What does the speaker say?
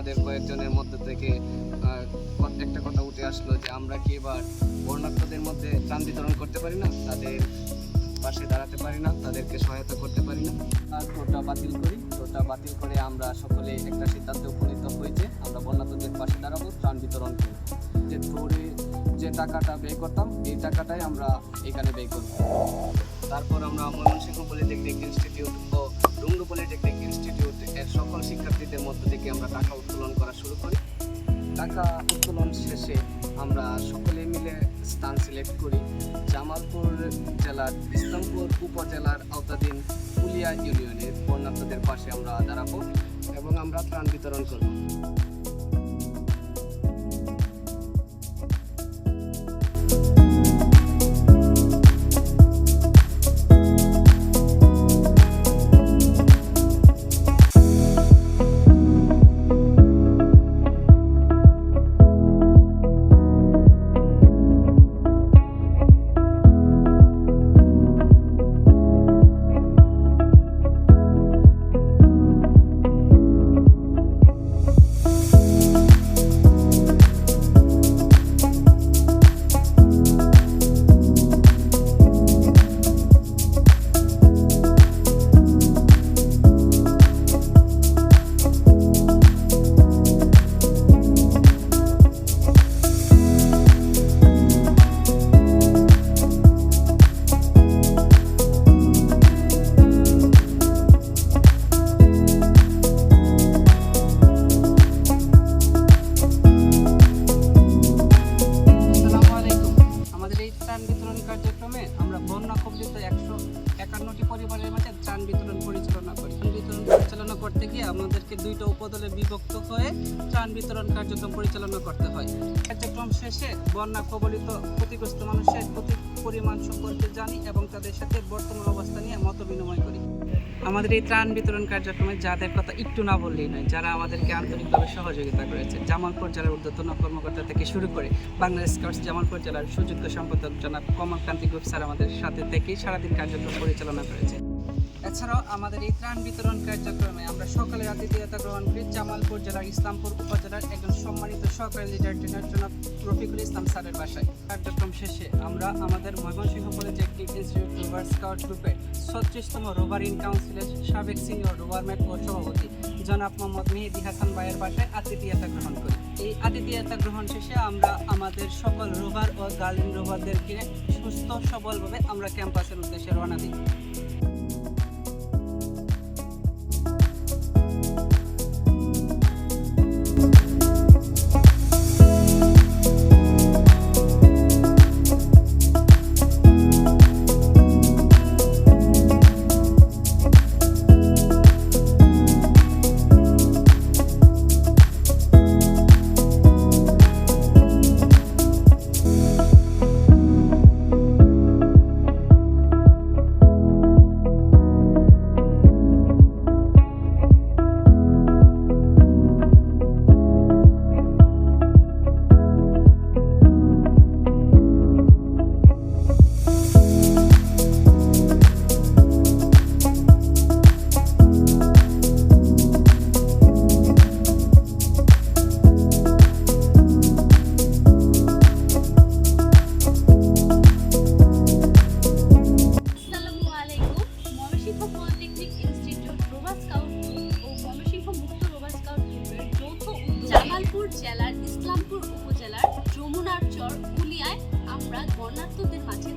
আমাদের কয়েকজনের মধ্যে থেকে একটা কথা উঠে আসলো যে আমরা কি এবার বন্যার্থদের মধ্যে ত্রাণ বিতরণ করতে পারি না, তাদের পাশে দাঁড়াতে পারি না, তাদেরকে সহায়তা করতে পারি না। আর টোটা বাতিল করে আমরা সকলে একটা সিদ্ধান্তে উপনীত হয়েছে আমরা বন্যার্থদের পাশে দাঁড়াবো, ত্রাণ বিতরণ করব। যে দৌড়ে যে টাকাটা ব্যয় করতাম এই টাকাটাই আমরা এখানে ব্যয় করব। তারপর আমরা ময়মনসিংহ পলিটেকনিক ইনস্টিটিউট ও রুংডু পলিটেকনিক ইনস্টিটিউট এর সকল শিক্ষার্থীদের মধ্য থেকে আমরা টাকা উত্তোলন করা শুরু করি। টাকা উত্তোলন শেষে আমরা সকলে মিলে স্থান সিলেক্ট করি। জামালপুর জেলার ইসলামপুর উপজেলার আওতাধীন কুলিয়া ইউনিয়নের বন্যার্থদের পাশে আমরা দাঁড়াবো এবং আমরা ত্রাণ বিতরণ করব। কার্যক্রমে আমরা বন্যা কবলিত 151টি পরিবারের মাঝে ত্রাণ বিতরণ পরিচালনা করি। পরিচালনা করতে গিয়ে আমাদেরকে দুইটা উপদলে বিভক্ত হয়ে ত্রাণ বিতরণ কার্যক্রম পরিচালনা করতে হয়। কার্যক্রম শেষে বন্যা কবলিত ক্ষতিগ্রস্ত মানুষের ক্ষতির পরিমাণ সম্পর্কে জানি এবং তাদের সাথে বর্তমান অবস্থা নিয়ে মত বিনিময় করি। আমাদের এই ত্রাণ বিতরণ কার্যক্রমে যাদের কথা একটু না বললেই নয়, যারা আমাদেরকে আন্তরিকভাবে সহযোগিতা করেছে, জামালপুর জেলার ঊর্ধ্বতন কর্মকর্তা থেকে শুরু করে বাংলাদেশ স্কাউটস জামালপুর জেলার সুযোগ্য সম্পাদক জনাব কমলকান্তি গ্রুপ স্যার আমাদের সাথে থেকেই সারাদিন কার্যক্রম পরিচালনা করেছে। এছাড়াও আমাদের এই ত্রাণ বিতরণ কার্যক্রমে আমরা সকালের আতিথেয়তা গ্রহণ করি জামালপুর জেলার ইসলামপুর উপজেলার একজন সম্মানিত সহকারী লিডার ট্রেনার জনাব রফিকুল ইসলাম স্যারের বাসায়। কার্যক্রম শেষে আমরা আমাদের Mymensingh polytechnic institute rover scout গ্রুপের 36তম রোভার ইন কাউন্সিলের সাবেক সিনিয়র রোভার ম্যাট ও সভাপতি জনাব মোহাম্মদ মেহেদি হাসান ভাইয়ের বাসায় আতিথেয়তা গ্রহণ করি। এই আতিথেয়তা গ্রহণ শেষে আমরা আমাদের সকল রোভার ও গার্লিন রোভারদেরকে সুস্থ সবলভাবে আমরা ক্যাম্পাসের উদ্দেশ্যে রওনা দিই। জামালপুর জেলার ইসলামপুর উপজেলার যমুনার চর কুলিয়ায় আমরা বন্যার্থদের মাঝে